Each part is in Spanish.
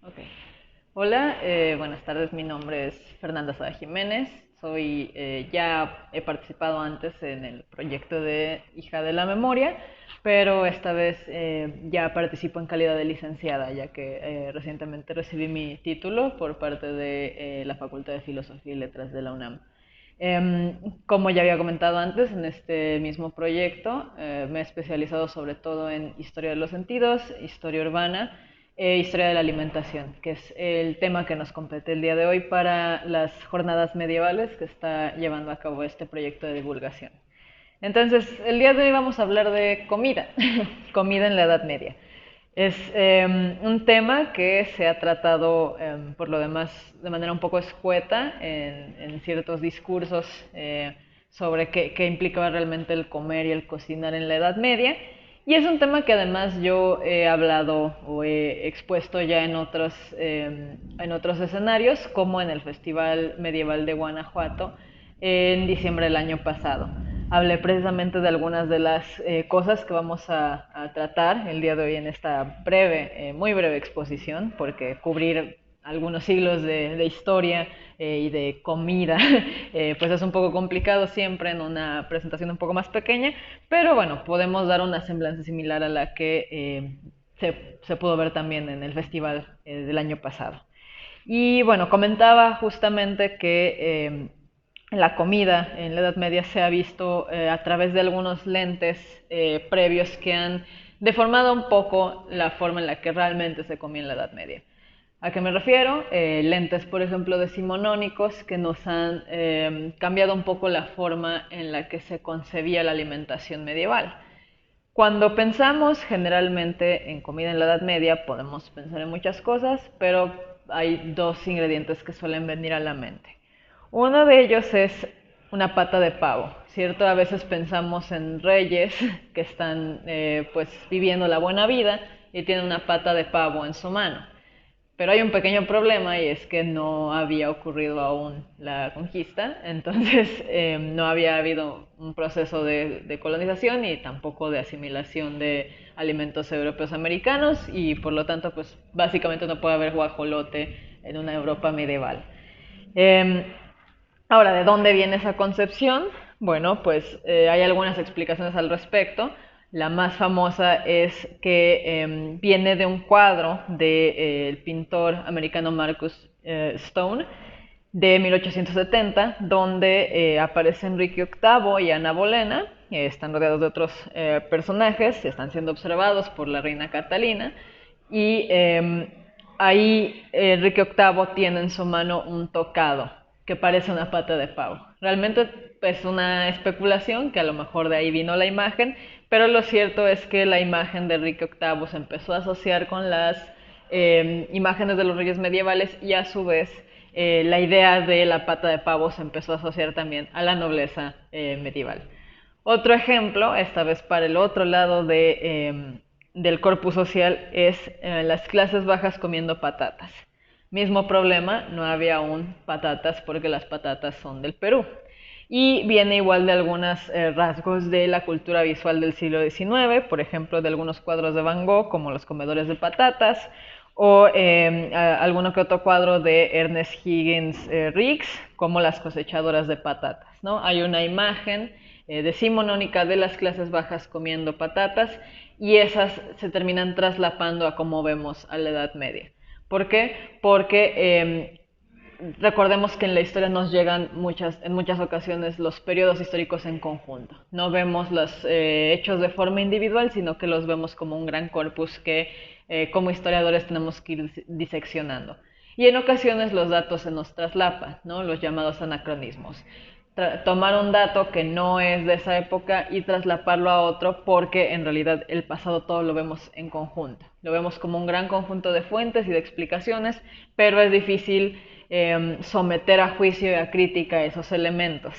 Ok. Hola, buenas tardes. Mi nombre es Fernanda Sada Jiménez. Ya he participado antes en el proyecto de Hija de la Memoria, pero esta vez ya participo en calidad de licenciada, ya que recientemente recibí mi título por parte de la Facultad de Filosofía y Letras de la UNAM. Como ya había comentado antes, en este mismo proyecto me he especializado sobre todo en historia de los sentidos, historia urbana e historia de la alimentación, que es el tema que nos compete el día de hoy para las jornadas medievales que está llevando a cabo este proyecto de divulgación. Entonces, el día de hoy vamos a hablar de comida, comida en la Edad Media. Es un tema que se ha tratado, por lo demás, de manera un poco escueta en ciertos discursos sobre qué implicaba realmente el comer y el cocinar en la Edad Media. Y es un tema que además yo he hablado o he expuesto ya en otros escenarios, como en el Festival Medieval de Guanajuato en diciembre del año pasado. Hablé precisamente de algunas de las cosas que vamos a tratar el día de hoy en esta muy breve exposición, porque cubrir algunos siglos de historia y de comida, pues es un poco complicado siempre en una presentación un poco más pequeña, pero bueno, podemos dar una semblanza similar a la que se pudo ver también en el festival del año pasado. Y bueno, comentaba justamente que la comida en la Edad Media se ha visto a través de algunos lentes previos que han deformado un poco la forma en la que realmente se comía en la Edad Media. ¿A qué me refiero? Lentes, por ejemplo, decimonónicos que nos han cambiado un poco la forma en la que se concebía la alimentación medieval. Cuando pensamos generalmente en comida en la Edad Media, podemos pensar en muchas cosas, pero hay dos ingredientes que suelen venir a la mente. Uno de ellos es una pata de pavo, ¿cierto? A veces pensamos en reyes que están pues viviendo la buena vida y tienen una pata de pavo en su mano. Pero hay un pequeño problema y es que no había ocurrido aún la conquista, entonces no había habido un proceso de colonización y tampoco de asimilación de alimentos europeos americanos y por lo tanto pues básicamente no puede haber guajolote en una Europa medieval. Eh, Ahora, ¿de dónde viene esa concepción? Bueno, pues hay algunas explicaciones al respecto. La más famosa es que viene de un cuadro del pintor americano Marcus Stone de 1870, donde aparece Enrique VIII y Ana Bolena, están rodeados de otros personajes, están siendo observados por la reina Catalina, y ahí Enrique VIII tiene en su mano un tocado que parece una pata de pavo. Realmente es una especulación, que a lo mejor de ahí vino la imagen, pero lo cierto es que la imagen de Enrique VIII se empezó a asociar con las imágenes de los reyes medievales y a su vez la idea de la pata de pavo se empezó a asociar también a la nobleza medieval. Otro ejemplo, esta vez para el otro lado del corpus social, es las clases bajas comiendo patatas. Mismo problema, no había aún patatas porque las patatas son del Perú. Y viene igual de algunos rasgos de la cultura visual del siglo XIX, por ejemplo, de algunos cuadros de Van Gogh, como los comedores de patatas, o alguno que otro cuadro de Ernest Higgins Riggs, como las cosechadoras de patatas, ¿no? Hay una imagen decimonónica de las clases bajas comiendo patatas y esas se terminan traslapando a como vemos a la Edad Media. ¿Por qué? Porque recordemos que en la historia nos llegan en muchas ocasiones los periodos históricos en conjunto. No vemos los hechos de forma individual, sino que los vemos como un gran corpus que como historiadores tenemos que ir diseccionando. Y en ocasiones los datos se nos traslapan, ¿no? Los llamados anacronismos. Tomar un dato que no es de esa época y traslaparlo a otro porque en realidad el pasado todo lo vemos en conjunto. Lo vemos como un gran conjunto de fuentes y de explicaciones, pero es difícil someter a juicio y a crítica esos elementos.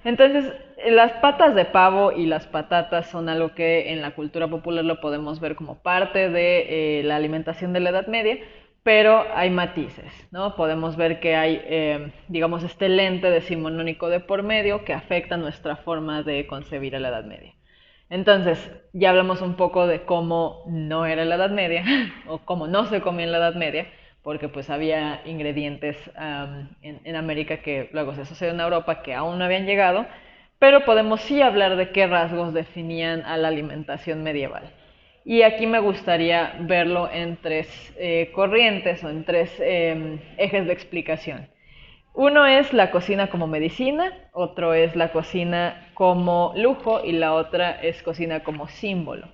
Entonces, las patas de pavo y las patatas son algo que en la cultura popular lo podemos ver como parte de la alimentación de la Edad Media, pero hay matices, ¿no? Podemos ver que hay, digamos, este lente decimonónico de por medio que afecta nuestra forma de concebir a la Edad Media. Entonces, ya hablamos un poco de cómo no era la Edad Media, o cómo no se comía en la Edad Media. porque pues había ingredientes en América que luego se asociaron a Europa que aún no habían llegado, pero podemos sí hablar de qué rasgos definían a la alimentación medieval. Y aquí me gustaría verlo en tres corrientes o en tres ejes de explicación. Uno es la cocina como medicina, otro es la cocina como lujo y la otra es cocina como símbolo.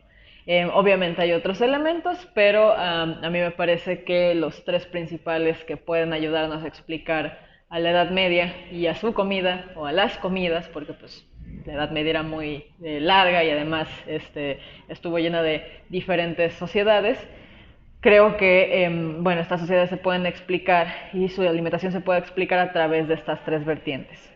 Obviamente hay otros elementos, pero a mí me parece que los tres principales que pueden ayudarnos a explicar a la Edad Media y a su comida o a las comidas, porque pues la Edad Media era muy larga y además estuvo llena de diferentes sociedades. Creo que bueno, estas sociedades se pueden explicar y su alimentación se puede explicar a través de estas tres vertientes.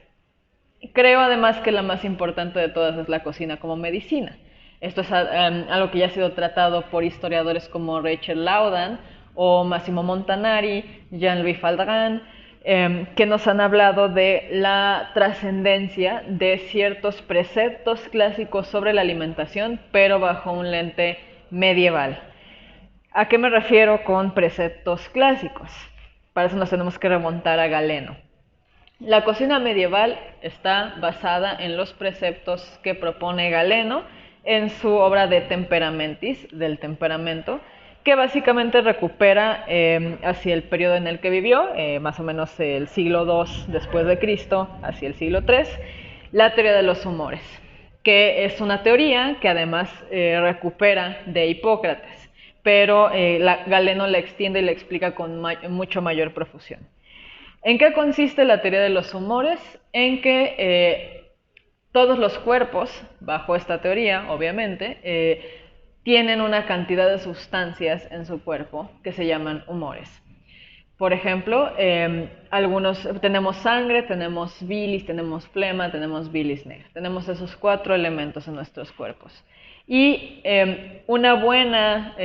Creo además que la más importante de todas es la cocina como medicina. Esto es algo que ya ha sido tratado por historiadores como Rachel Laudan o Massimo Montanari, Jean-Louis Faldran, que nos han hablado de la trascendencia de ciertos preceptos clásicos sobre la alimentación, pero bajo un lente medieval. ¿A qué me refiero con preceptos clásicos? Para eso nos tenemos que remontar a Galeno. La cocina medieval está basada en los preceptos que propone Galeno en su obra de Temperamentis, del temperamento, que básicamente recupera hacia el periodo en el que vivió, más o menos el siglo II después de Cristo, hacia el siglo III, la teoría de los humores, que es una teoría que además recupera de Hipócrates, pero Galeno la extiende y la explica con mucho mayor profusión. ¿En qué consiste la teoría de los humores? En que todos los cuerpos, bajo esta teoría, obviamente, tienen una cantidad de sustancias en su cuerpo que se llaman humores. Por ejemplo, algunos tenemos sangre, tenemos bilis, tenemos flema, tenemos bilis negra. Tenemos esos 4 elementos en nuestros cuerpos. Y una buena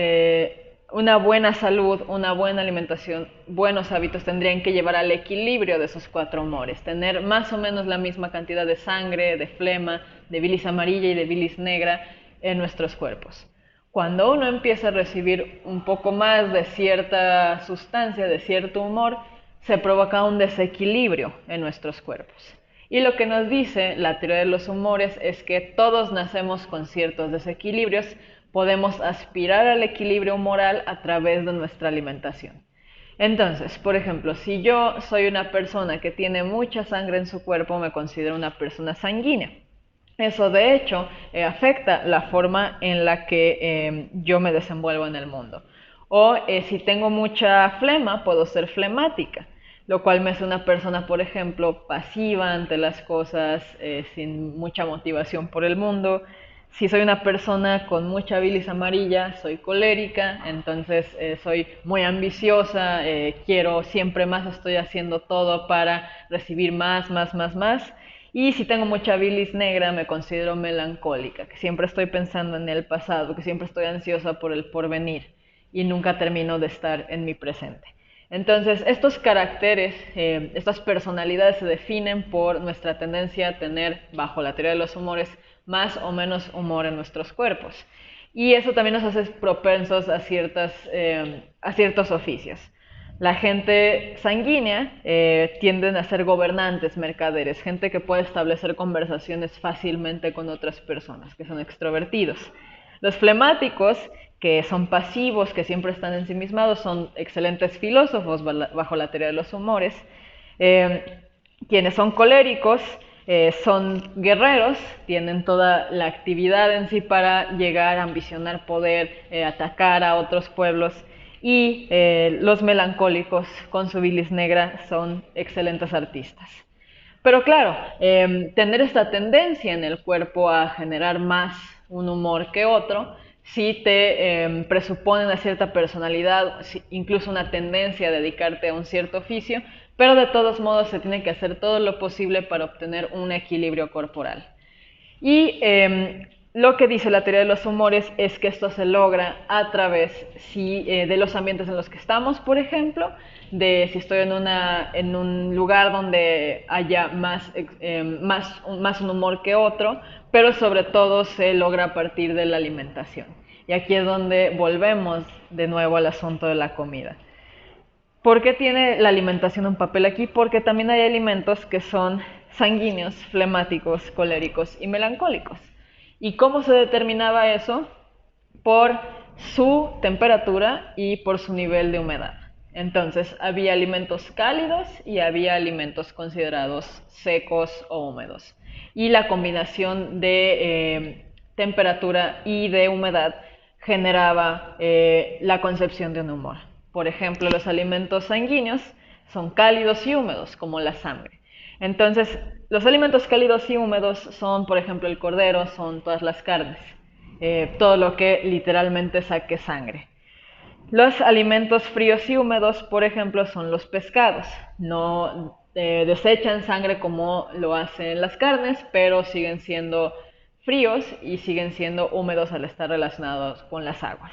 salud, una buena alimentación, buenos hábitos tendrían que llevar al equilibrio de esos 4 humores, tener más o menos la misma cantidad de sangre, de flema, de bilis amarilla y de bilis negra en nuestros cuerpos. Cuando uno empieza a recibir un poco más de cierta sustancia, de cierto humor, se provoca un desequilibrio en nuestros cuerpos. Y lo que nos dice la teoría de los humores es que todos nacemos con ciertos desequilibrios, podemos aspirar al equilibrio humoral a través de nuestra alimentación. Entonces, por ejemplo, si yo soy una persona que tiene mucha sangre en su cuerpo, me considero una persona sanguínea. Eso de hecho afecta la forma en la que yo me desenvuelvo en el mundo. O si tengo mucha flema, puedo ser flemática, lo cual me hace una persona, por ejemplo, pasiva ante las cosas, sin mucha motivación por el mundo. Si soy una persona con mucha bilis amarilla, soy colérica, entonces soy muy ambiciosa, quiero siempre más, estoy haciendo todo para recibir más. Y si tengo mucha bilis negra, me considero melancólica, que siempre estoy pensando en el pasado, que siempre estoy ansiosa por el porvenir y nunca termino de estar en mi presente. Entonces, estos caracteres, estas personalidades se definen por nuestra tendencia a tener, bajo la teoría de los humores, más o menos humor en nuestros cuerpos. Y eso también nos hace propensos a ciertos oficios. La gente sanguínea tienden a ser gobernantes, mercaderes, gente que puede establecer conversaciones fácilmente con otras personas, que son extrovertidos. Los flemáticos, que son pasivos, que siempre están ensimismados, son excelentes filósofos bajo la teoría de los humores. Quienes son coléricos son guerreros, tienen toda la actividad en sí para llegar a ambicionar poder, atacar a otros pueblos. Y los melancólicos con su bilis negra son excelentes artistas. Pero claro, tener esta tendencia en el cuerpo a generar más un humor que otro, sí te presupone una cierta personalidad, incluso una tendencia a dedicarte a un cierto oficio, pero de todos modos se tiene que hacer todo lo posible para obtener un equilibrio corporal. Y lo que dice la teoría de los humores es que esto se logra a través de los ambientes en los que estamos, por ejemplo, de si estoy en un lugar donde haya más un humor que otro, pero sobre todo se logra a partir de la alimentación. Y aquí es donde volvemos de nuevo al asunto de la comida. ¿Por qué tiene la alimentación un papel aquí? Porque también hay alimentos que son sanguíneos, flemáticos, coléricos y melancólicos. ¿Y cómo se determinaba eso? Por su temperatura y por su nivel de humedad. Entonces, había alimentos cálidos y había alimentos considerados secos o húmedos. Y la combinación de temperatura y de humedad generaba la concepción de un humor. Por ejemplo, los alimentos sanguíneos son cálidos y húmedos, como la sangre. Entonces, los alimentos cálidos y húmedos son, por ejemplo, el cordero, son todas las carnes, todo lo que literalmente saque sangre. Los alimentos fríos y húmedos, por ejemplo, son los pescados. No desechan sangre como lo hacen las carnes, pero siguen siendo fríos y siguen siendo húmedos al estar relacionados con las aguas.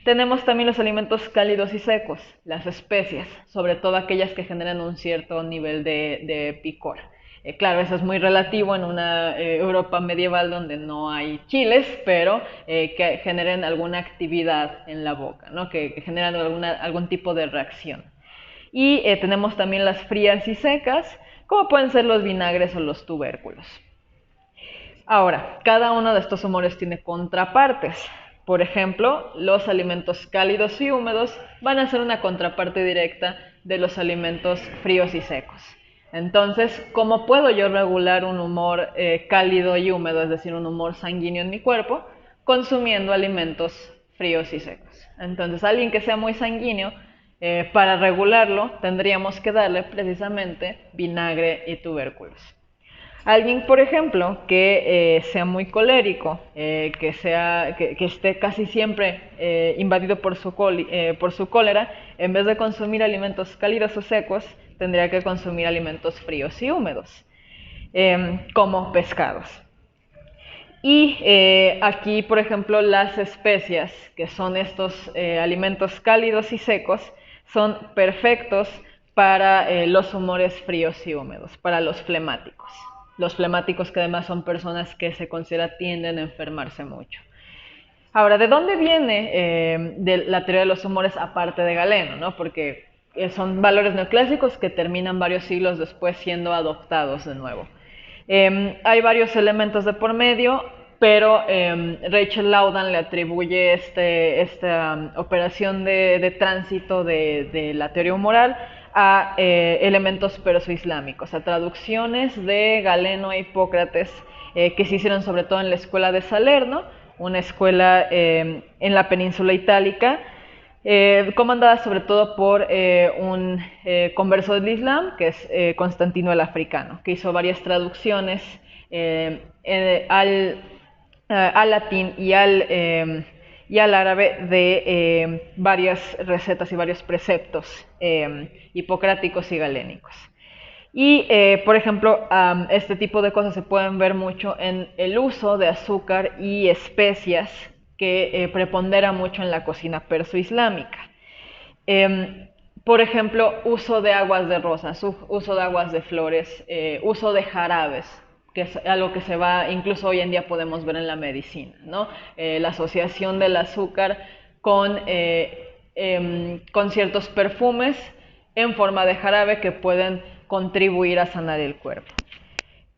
Tenemos también los alimentos cálidos y secos, las especias, sobre todo aquellas que generan un cierto nivel de picor. Claro, eso es muy relativo en una Europa medieval donde no hay chiles, pero que generen alguna actividad en la boca, ¿no? que generan algún tipo de reacción. Y tenemos también las frías y secas, como pueden ser los vinagres o los tubérculos. Ahora, cada uno de estos humores tiene contrapartes. Por ejemplo, los alimentos cálidos y húmedos van a ser una contraparte directa de los alimentos fríos y secos. Entonces, ¿cómo puedo yo regular un humor cálido y húmedo, es decir, un humor sanguíneo en mi cuerpo? Consumiendo alimentos fríos y secos. Entonces, alguien que sea muy sanguíneo, para regularlo, tendríamos que darle precisamente vinagre y tubérculos. Alguien, por ejemplo, que sea muy colérico, que esté casi siempre invadido por su cólera, en vez de consumir alimentos cálidos o secos, tendría que consumir alimentos fríos y húmedos, como pescados. Y aquí, por ejemplo, las especias, que son estos alimentos cálidos y secos, son perfectos para los humores fríos y húmedos, para los flemáticos. Los flemáticos que además son personas que se considera tienden a enfermarse mucho. Ahora, ¿de dónde viene de la teoría de los humores aparte de Galeno, ¿no? Porque son valores neoclásicos que terminan varios siglos después siendo adoptados de nuevo. Hay varios elementos de por medio, pero Rachel Laudan le atribuye esta operación de tránsito de la teoría humoral a elementos perso-islámicos, a traducciones de Galeno e Hipócrates que se hicieron sobre todo en la escuela de Salerno, una escuela en la península itálica, comandada sobre todo por un converso del Islam, que es Constantino el Africano, que hizo varias traducciones al latín y al árabe de varias recetas y varios preceptos hipocráticos y galénicos. Y, por ejemplo, este tipo de cosas se pueden ver mucho en el uso de azúcar y especias que prepondera mucho en la cocina perso-islámica. Por ejemplo, uso de aguas de rosas, uso de aguas de flores, uso de jarabes, que es algo que se va, incluso hoy en día podemos ver en la medicina, ¿no? La asociación del azúcar con ciertos perfumes en forma de jarabe que pueden contribuir a sanar el cuerpo.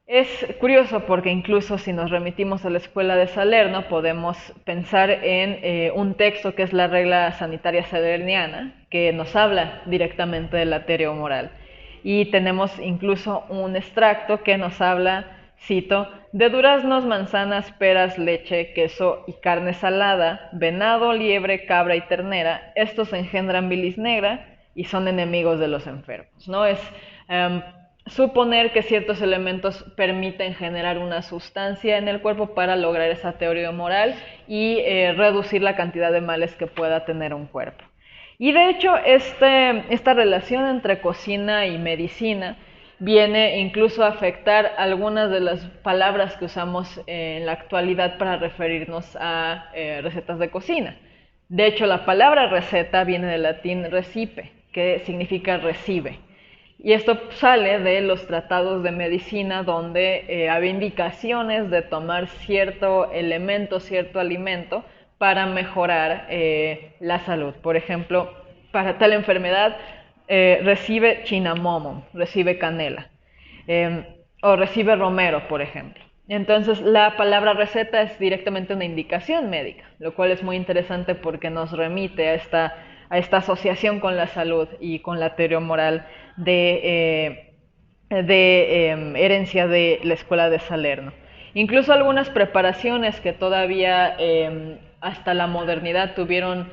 Es curioso porque incluso si nos remitimos a la escuela de Salerno podemos pensar en un texto que es la regla sanitaria salerniana, que nos habla directamente de la teoría humoral. Y tenemos incluso un extracto que nos habla, cito, de duraznos, manzanas, peras, leche, queso y carne salada, venado, liebre, cabra y ternera. Estos engendran bilis negra y son enemigos de los enfermos, ¿no? Es suponer que ciertos elementos permiten generar una sustancia en el cuerpo para lograr esa teoría moral y reducir la cantidad de males que pueda tener un cuerpo. Y de hecho, esta relación entre cocina y medicina viene incluso a afectar algunas de las palabras que usamos en la actualidad para referirnos a recetas de cocina. De hecho, la palabra receta viene del latín recipe, que significa recibe. Y esto sale de los tratados de medicina donde había indicaciones de tomar cierto elemento, cierto alimento para mejorar la salud. Por ejemplo, para tal enfermedad recibe cinnamomum, recibe canela, o recibe romero, por ejemplo. Entonces la palabra receta es directamente una indicación médica, lo cual es muy interesante porque nos remite a esta asociación con la salud y con la teoría moral de herencia de la escuela de Salerno. Incluso algunas preparaciones que todavía hasta la modernidad tuvieron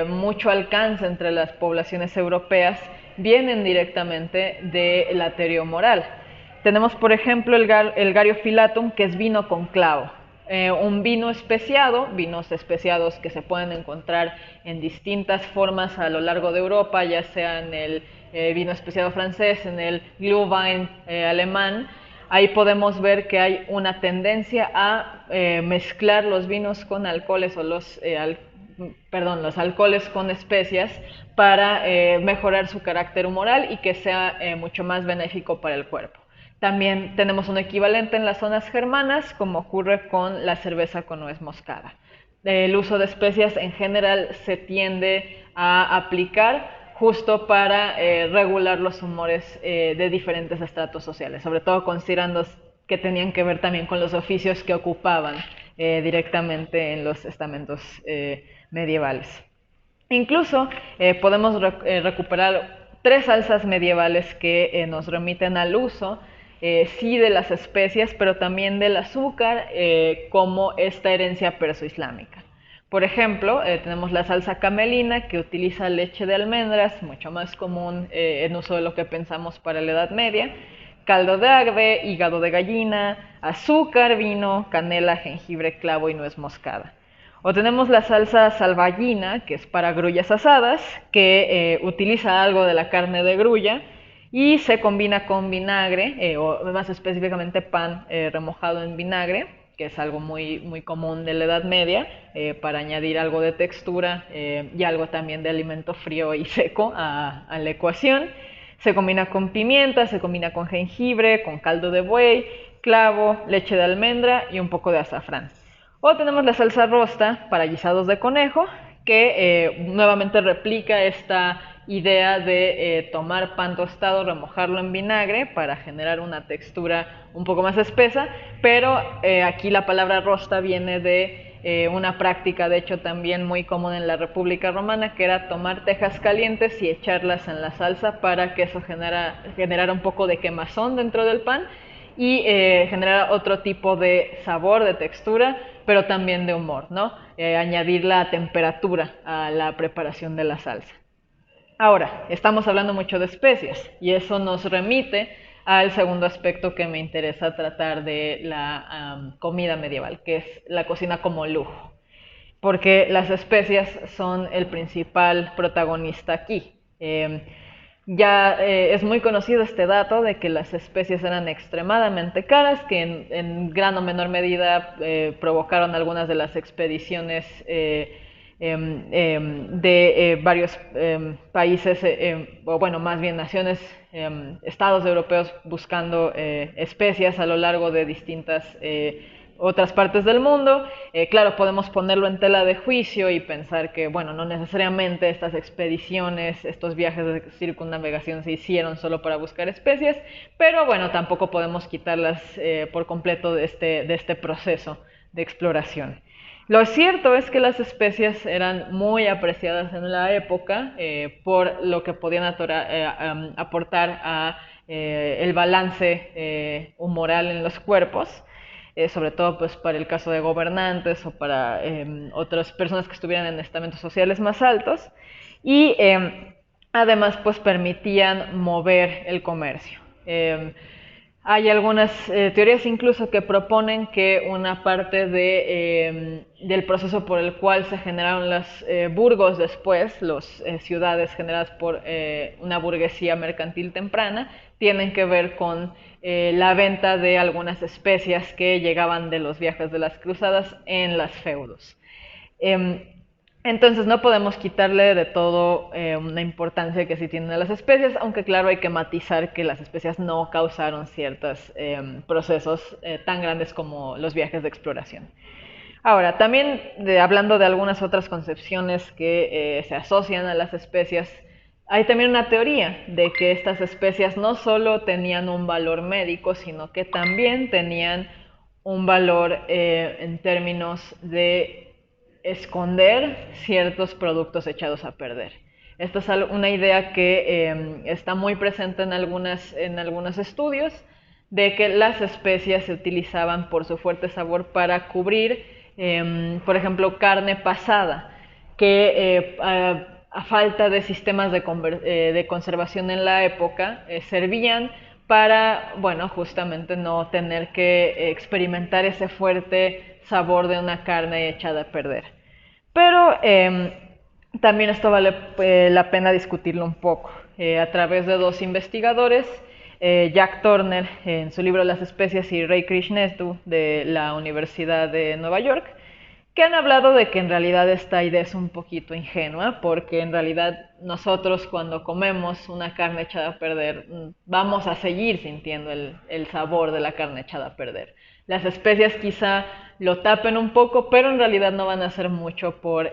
mucho alcance entre las poblaciones europeas vienen directamente de la teoría moral. Tenemos, por ejemplo, el Gariofilatum, que es vino con clavo. Un vino especiado, vinos especiados que se pueden encontrar en distintas formas a lo largo de Europa, ya sea en el vino especiado francés, en el Glühwein alemán. Ahí podemos ver que hay una tendencia a mezclar los vinos con alcoholes o los alcoholes con especias para mejorar su carácter humoral y que sea mucho más benéfico para el cuerpo. También tenemos un equivalente en las zonas germanas, como ocurre con la cerveza con nuez moscada. El uso de especias en general se tiende a aplicar justo para regular los humores de diferentes estratos sociales, sobre todo considerando que tenían que ver también con los oficios que ocupaban directamente en los estamentos medievales. Incluso podemos recuperar 3 salsas medievales que nos remiten al uso sí de las especias, pero también del azúcar como esta herencia perso-islámica. Por ejemplo, tenemos la salsa camelina, que utiliza leche de almendras, mucho más común en uso de lo que pensamos para la Edad Media, caldo de ave, hígado de gallina, azúcar, vino, canela, jengibre, clavo y nuez moscada. O tenemos la salsa salvallina, que es para grullas asadas, que utiliza algo de la carne de grulla y se combina con vinagre, o más específicamente pan remojado en vinagre, que es algo muy, muy común de la Edad Media, para añadir algo de textura y algo también de alimento frío y seco a la ecuación. Se combina con pimienta, se combina con jengibre, con caldo de buey, clavo, leche de almendra y un poco de azafrán. O tenemos la salsa rosta para guisados de conejo, que nuevamente replica esta idea de tomar pan tostado, remojarlo en vinagre para generar una textura un poco más espesa, pero aquí la palabra rosta viene de una práctica, de hecho también muy común en la República Romana, que era tomar tejas calientes y echarlas en la salsa para que eso generara un poco de quemazón dentro del pan y generar otro tipo de sabor, de textura, pero también de humor, ¿no? Añadir la temperatura a la preparación de la salsa. Ahora, estamos hablando mucho de especias y eso nos remite al segundo aspecto que me interesa tratar de la comida medieval, que es la cocina como lujo, porque las especias son el principal protagonista aquí. Es muy conocido este dato de que las especies eran extremadamente caras, que en gran o menor medida provocaron algunas de las expediciones de varios países, o bueno, más bien naciones, estados europeos buscando especias a lo largo de distintas otras partes del mundo. Claro, podemos ponerlo en tela de juicio y pensar que, bueno, no necesariamente estas expediciones, estos viajes de circunnavegación se hicieron solo para buscar especies, pero bueno, tampoco podemos quitarlas por completo de este proceso de exploración. Lo cierto es que las especias eran muy apreciadas en la época por lo que podían aportar a el balance humoral en los cuerpos. Sobre todo pues para el caso de gobernantes o para otras personas que estuvieran en estamentos sociales más altos, y además pues permitían mover el comercio. Hay algunas teorías incluso que proponen que una parte del proceso por el cual se generaron los burgos después, las ciudades generadas por una burguesía mercantil temprana, tienen que ver con la venta de algunas especias que llegaban de los viajes de las cruzadas en las feudos. Entonces no podemos quitarle de todo una importancia que sí tienen las especias, aunque claro hay que matizar que las especias no causaron ciertos procesos tan grandes como los viajes de exploración. Ahora, también hablando de algunas otras concepciones que se asocian a las especias, Hay también una teoría de que estas especias no solo tenían un valor médico, sino que también tenían un valor en términos de esconder ciertos productos echados a perder. Esta es una idea que está muy presente en algunos estudios, de que las especias se utilizaban por su fuerte sabor para cubrir, por ejemplo, carne pasada, que a falta de sistemas de conservación en la época, servían para, bueno, justamente no tener que experimentar ese fuerte sabor de una carne echada a perder. Pero también esto vale la pena discutirlo un poco. A través de dos investigadores, Jack Turner en su libro Las especias y Ray Krishnestu de la Universidad de Nueva York, que han hablado de que en realidad esta idea es un poquito ingenua, porque en realidad nosotros cuando comemos una carne echada a perder, vamos a seguir sintiendo el sabor de la carne echada a perder. Las especias quizá lo tapen un poco, pero en realidad no van a hacer mucho por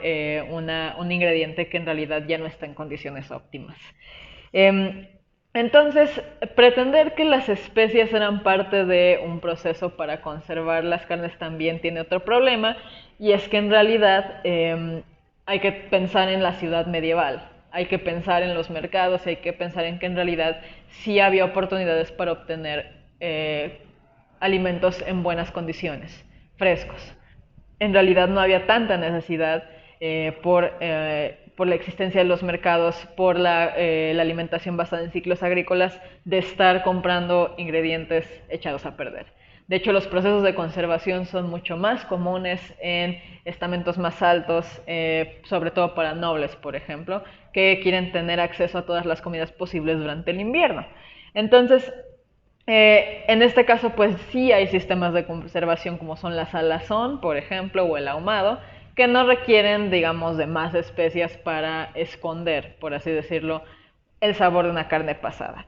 un ingrediente que en realidad ya no está en condiciones óptimas. Entonces, pretender que las especias eran parte de un proceso para conservar las carnes también tiene otro problema, y es que en realidad hay que pensar en la ciudad medieval, hay que pensar en los mercados, hay que pensar en que en realidad sí había oportunidades para obtener alimentos en buenas condiciones, frescos. En realidad no había tanta necesidad por la existencia de los mercados, por la alimentación basada en ciclos agrícolas, de estar comprando ingredientes echados a perder. De hecho, los procesos de conservación son mucho más comunes en estamentos más altos, sobre todo para nobles, por ejemplo, que quieren tener acceso a todas las comidas posibles durante el invierno. Entonces, en este caso, pues sí hay sistemas de conservación como son la salazón, por ejemplo, o el ahumado, que no requieren, digamos, de más especias para esconder, por así decirlo, el sabor de una carne pasada.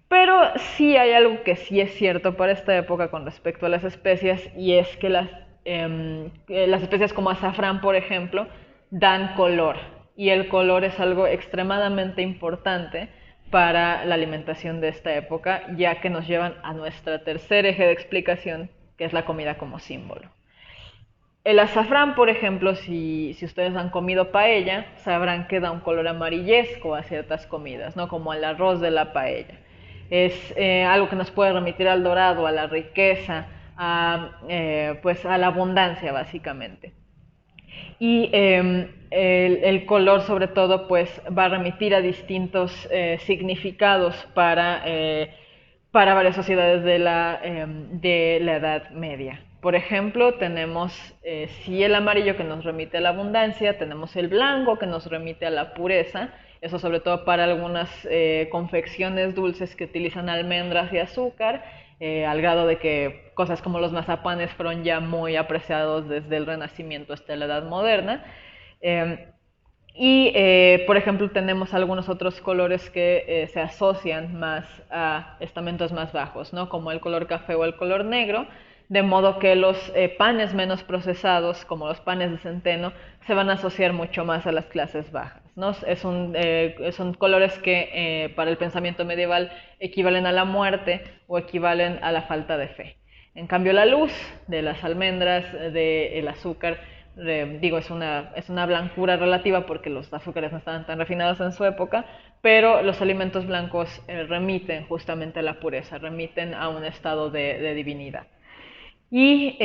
Pero sí hay algo que sí es cierto para esta época con respecto a las especias, y es que las especias como azafrán, por ejemplo, dan color, y el color es algo extremadamente importante para la alimentación de esta época, ya que nos llevan a nuestra tercer eje de explicación, que es la comida como símbolo. El azafrán, por ejemplo, si ustedes han comido paella, sabrán que da un color amarillesco a ciertas comidas, ¿no? Como al arroz de la paella. Es algo que nos puede remitir al dorado, a la riqueza, pues a la abundancia, básicamente. Y el color, sobre todo, pues va a remitir a distintos significados para varias sociedades de la Edad Media. Por ejemplo, tenemos sí el amarillo, que nos remite a la abundancia, tenemos el blanco, que nos remite a la pureza, eso sobre todo para algunas confecciones dulces que utilizan almendras y azúcar, al grado de que cosas como los mazapanes fueron ya muy apreciados desde el Renacimiento hasta la Edad Moderna. Por ejemplo, tenemos algunos otros colores que se asocian más a estamentos más bajos, ¿no? Como el color café o el color negro, de modo que los panes menos procesados, como los panes de centeno, se van a asociar mucho más a las clases bajas, ¿no? Son colores que para el pensamiento medieval equivalen a la muerte o equivalen a la falta de fe. En cambio, la luz de las almendras, del azúcar, es una blancura relativa porque los azúcares no estaban tan refinados en su época, pero los alimentos blancos remiten justamente a la pureza, remiten a un estado de divinidad. Y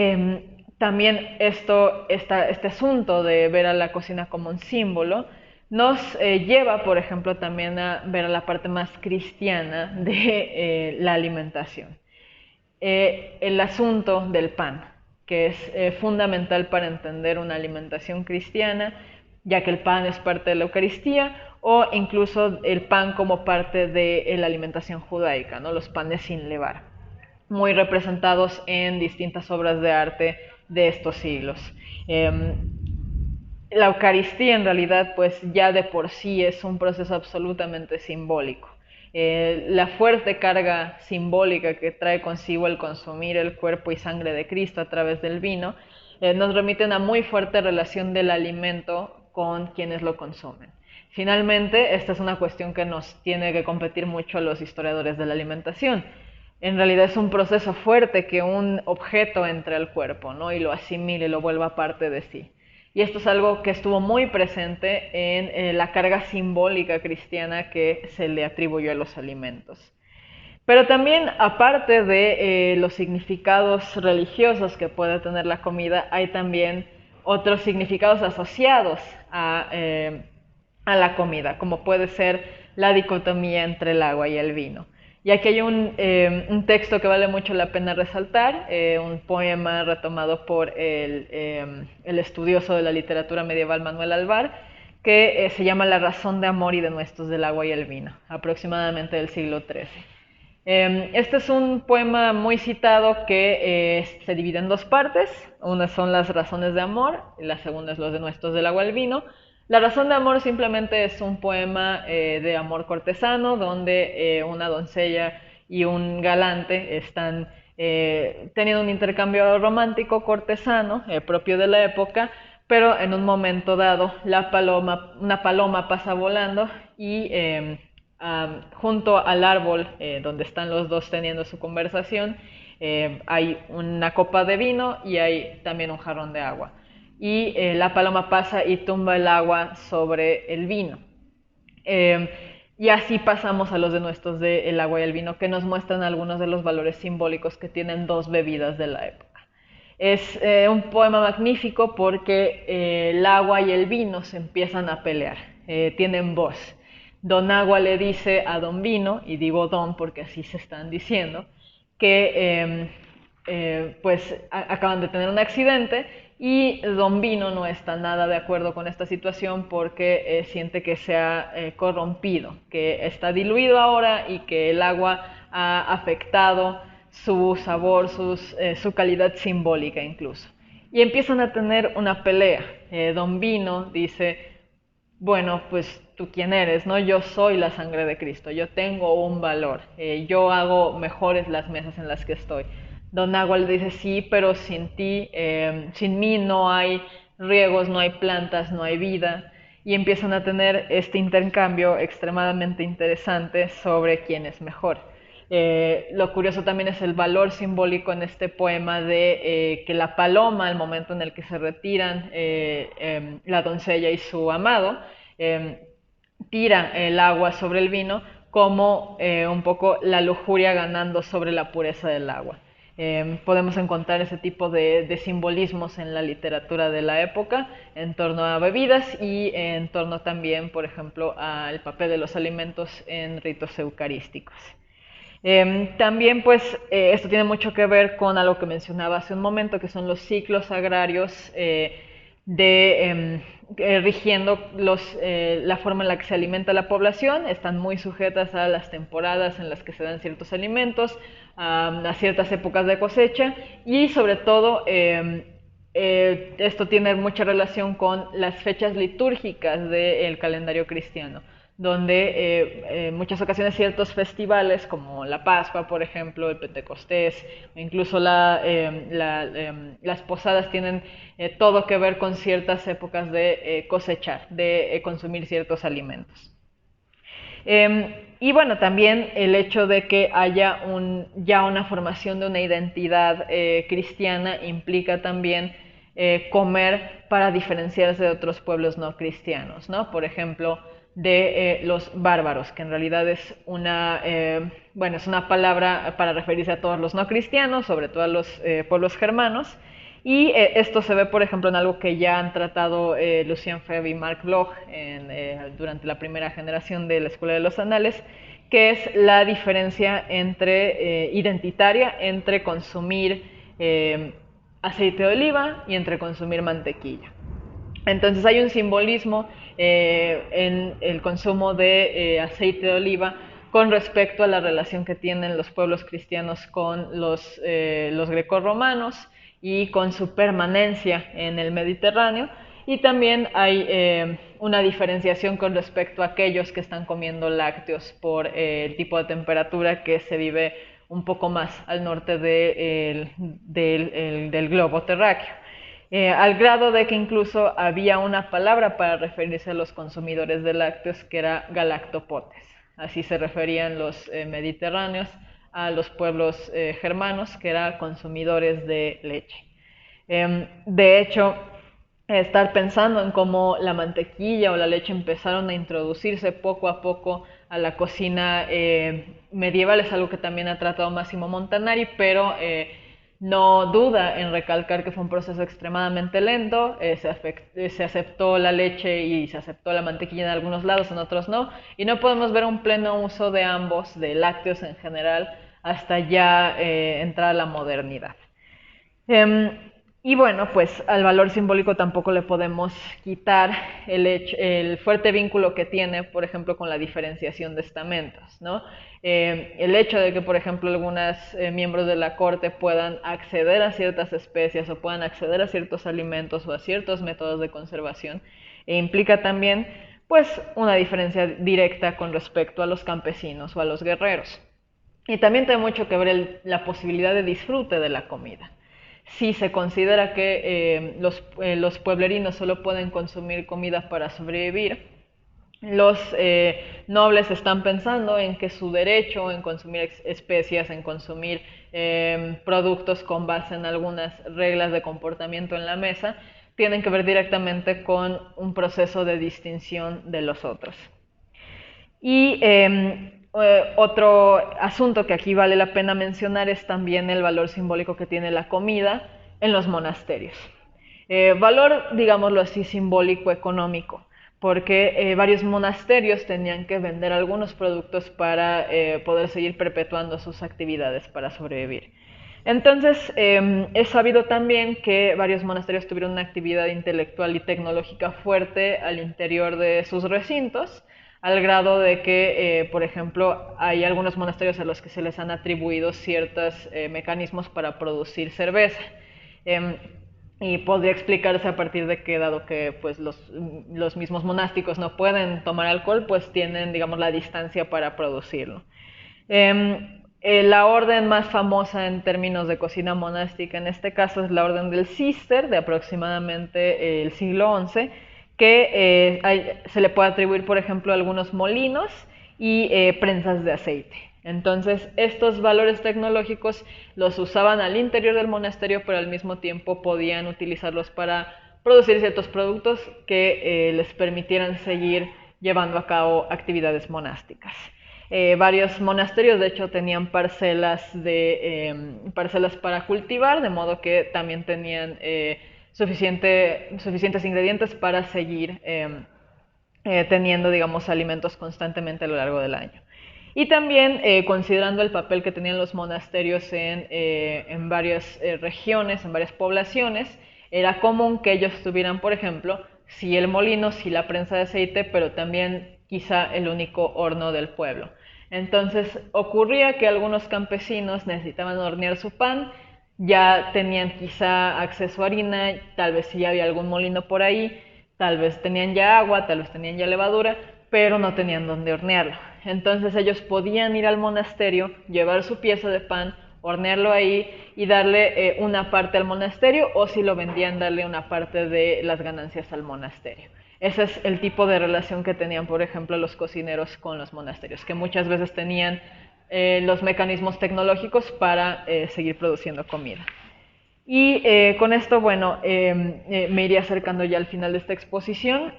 también este asunto de ver a la cocina como un símbolo nos lleva, por ejemplo, también a ver a la parte más cristiana de la alimentación. El asunto del pan, que es fundamental para entender una alimentación cristiana, ya que el pan es parte de la Eucaristía, o incluso el pan como parte de la alimentación judaica, ¿no? Los panes sin levar, muy representados en distintas obras de arte de estos siglos. La Eucaristía en realidad pues ya de por sí es un proceso absolutamente simbólico. La fuerte carga simbólica que trae consigo el consumir el cuerpo y sangre de Cristo a través del vino nos remite a una muy fuerte relación del alimento con quienes lo consumen. Finalmente, esta es una cuestión que nos tiene que competir mucho a los historiadores de la alimentación. En realidad es un proceso fuerte que un objeto entre al cuerpo, ¿no? Y lo asimile y lo vuelva parte de sí. Y esto es algo que estuvo muy presente en la carga simbólica cristiana que se le atribuyó a los alimentos. Pero también, aparte de los significados religiosos que puede tener la comida, hay también otros significados asociados a la comida, como puede ser la dicotomía entre el agua y el vino. Y aquí hay un texto que vale mucho la pena resaltar, un poema retomado por el estudioso de la literatura medieval Manuel Alvar, que se llama La razón de amor y de nuestros del agua y el vino, aproximadamente del siglo XIII. Este es un poema muy citado que se divide en dos partes. Una son las razones de amor y la segunda es los denuestos del agua al vino. La razón de amor simplemente es un poema de amor cortesano donde una doncella y un galante están teniendo un intercambio romántico cortesano propio de la época, pero en un momento dado una paloma pasa volando y junto al árbol donde están los dos teniendo su conversación, hay una copa de vino y hay también un jarrón de agua. Y la paloma pasa y tumba el agua sobre el vino. Y así pasamos a los denuestos del agua y el vino, que nos muestran algunos de los valores simbólicos que tienen dos bebidas de la época. Es un poema magnífico porque el agua y el vino se empiezan a pelear, tienen voz. Don Agua le dice a Don Vino, y digo Don porque así se están diciendo, que pues acaban de tener un accidente y Don Vino no está nada de acuerdo con esta situación porque siente que se ha corrompido, que está diluido ahora y que el agua ha afectado su sabor, su calidad simbólica incluso. Y empiezan a tener una pelea. Don Vino dice, bueno, pues tú quién eres, ¿no? Yo soy la sangre de Cristo, yo tengo un valor, yo hago mejores las mesas en las que estoy. Don Agua le dice, sí, pero sin ti, sin mí no hay riegos, no hay plantas, no hay vida. Y empiezan a tener este intercambio extremadamente interesante sobre quién es mejor. Lo curioso también es el valor simbólico en este poema de que la paloma, al momento en el que se retiran la doncella y su amado, tira el agua sobre el vino como un poco la lujuria ganando sobre la pureza del agua. Podemos encontrar ese tipo de simbolismos en la literatura de la época en torno a bebidas y en torno también, por ejemplo, al papel de los alimentos en ritos eucarísticos. También pues esto tiene mucho que ver con algo que mencionaba hace un momento, que son los ciclos agrarios rigiendo la forma en la que se alimenta la población. Están muy sujetas a las temporadas en las que se dan ciertos alimentos, a ciertas épocas de cosecha y sobre todo esto tiene mucha relación con las fechas litúrgicas del calendario cristiano, donde en muchas ocasiones ciertos festivales como la Pascua, por ejemplo, el Pentecostés, incluso las posadas tienen todo que ver con ciertas épocas de cosechar, de consumir ciertos alimentos. Y bueno, también el hecho de que haya ya una formación de una identidad cristiana implica también comer para diferenciarse de otros pueblos no cristianos, ¿no? Por ejemplo, de los bárbaros, que en realidad es es una palabra para referirse a todos los no cristianos, sobre todo a los pueblos germanos. Y esto se ve, por ejemplo, en algo que ya han tratado Lucien Febvre y Marc Bloch durante la primera generación de la Escuela de los Anales, que es la diferencia identitaria entre consumir aceite de oliva y entre consumir mantequilla. Entonces hay un simbolismo en el consumo de aceite de oliva con respecto a la relación que tienen los pueblos cristianos con los grecorromanos y con su permanencia en el Mediterráneo. Y también hay una diferenciación con respecto a aquellos que están comiendo lácteos por el tipo de temperatura que se vive un poco más al norte del globo terráqueo. al grado de que incluso había una palabra para referirse a los consumidores de lácteos que era galactopotes. Así se referían los mediterráneos a los pueblos germanos que eran consumidores de leche. De hecho, estar pensando en cómo la mantequilla o la leche empezaron a introducirse poco a poco a la cocina medieval es algo que también ha tratado Massimo Montanari, pero no duda en recalcar que fue un proceso extremadamente lento, se aceptó la leche y se aceptó la mantequilla en algunos lados, en otros no, y no podemos ver un pleno uso de ambos, de lácteos en general, hasta ya entrar a la modernidad. Y bueno, pues al valor simbólico tampoco le podemos quitar el fuerte vínculo que tiene, por ejemplo, con la diferenciación de estamentos, ¿no? El hecho de que, por ejemplo, algunos miembros de la corte puedan acceder a ciertas especies o puedan acceder a ciertos alimentos o a ciertos métodos de conservación implica también, pues, una diferencia directa con respecto a los campesinos o a los guerreros. Y también tiene mucho que ver la posibilidad de disfrute de la comida. Si se considera que los pueblerinos solo pueden consumir comida para sobrevivir, los nobles están pensando en que su derecho en consumir especias, en consumir productos con base en algunas reglas de comportamiento en la mesa, tienen que ver directamente con un proceso de distinción de los otros. Y otro asunto que aquí vale la pena mencionar es también el valor simbólico que tiene la comida en los monasterios. Valor, digámoslo así, simbólico económico, porque varios monasterios tenían que vender algunos productos para poder seguir perpetuando sus actividades para sobrevivir. Entonces, es sabido también que varios monasterios tuvieron una actividad intelectual y tecnológica fuerte al interior de sus recintos, al grado de que, por ejemplo, hay algunos monasterios a los que se les han atribuido ciertos mecanismos para producir cerveza. Y podría explicarse a partir de que, dado que pues, los mismos monásticos no pueden tomar alcohol, pues tienen, digamos, la distancia para producirlo. La orden más famosa en términos de cocina monástica en este caso es la orden del Cister, de aproximadamente el siglo XI, que se le puede atribuir, por ejemplo, algunos molinos y prensas de aceite. Entonces, estos valores tecnológicos los usaban al interior del monasterio, pero al mismo tiempo podían utilizarlos para producir ciertos productos que les permitieran seguir llevando a cabo actividades monásticas. Varios monasterios, de hecho, tenían parcelas para cultivar, de modo que también tenían suficientes ingredientes para seguir teniendo, digamos, alimentos constantemente a lo largo del año. Y también considerando el papel que tenían los monasterios en varias regiones, en varias poblaciones, era común que ellos tuvieran, por ejemplo, sí el molino, sí la prensa de aceite, pero también quizá el único horno del pueblo. Entonces ocurría que algunos campesinos necesitaban hornear su pan, ya tenían quizá acceso a harina, tal vez sí había algún molino por ahí, tal vez tenían ya agua, tal vez tenían ya levadura, pero no tenían dónde hornearlo. Entonces ellos podían ir al monasterio, llevar su pieza de pan, hornearlo ahí y darle una parte al monasterio, o si lo vendían, darle una parte de las ganancias al monasterio. Ese es el tipo de relación que tenían, por ejemplo, los cocineros con los monasterios, que muchas veces tenían los mecanismos tecnológicos para seguir produciendo comida. Y con esto, bueno, me iría acercando ya al final de esta exposición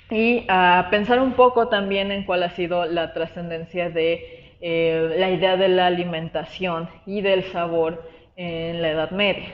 y a pensar un poco también en cuál ha sido la trascendencia de la idea de la alimentación y del sabor en la Edad Media.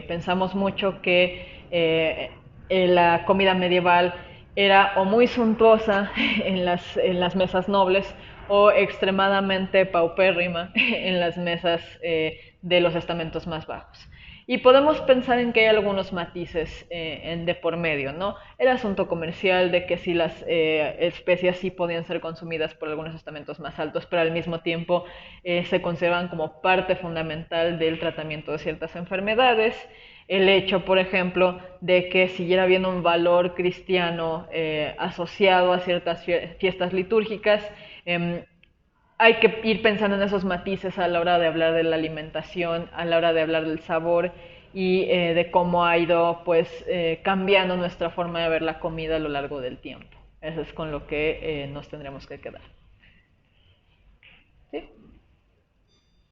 Pensamos mucho que la comida medieval era o muy suntuosa en las mesas nobles o extremadamente paupérrima en las mesas de los estamentos más bajos. Y podemos pensar en que hay algunos matices de por medio, ¿no? El asunto comercial de que sí las especias sí podían ser consumidas por algunos estamentos más altos, pero al mismo tiempo se conservan como parte fundamental del tratamiento de ciertas enfermedades. El hecho, por ejemplo, de que siguiera habiendo un valor cristiano asociado a ciertas fiestas litúrgicas, hay que ir pensando en esos matices a la hora de hablar de la alimentación, a la hora de hablar del sabor y de cómo ha ido pues cambiando nuestra forma de ver la comida a lo largo del tiempo. Eso es con lo que nos tendremos que quedar.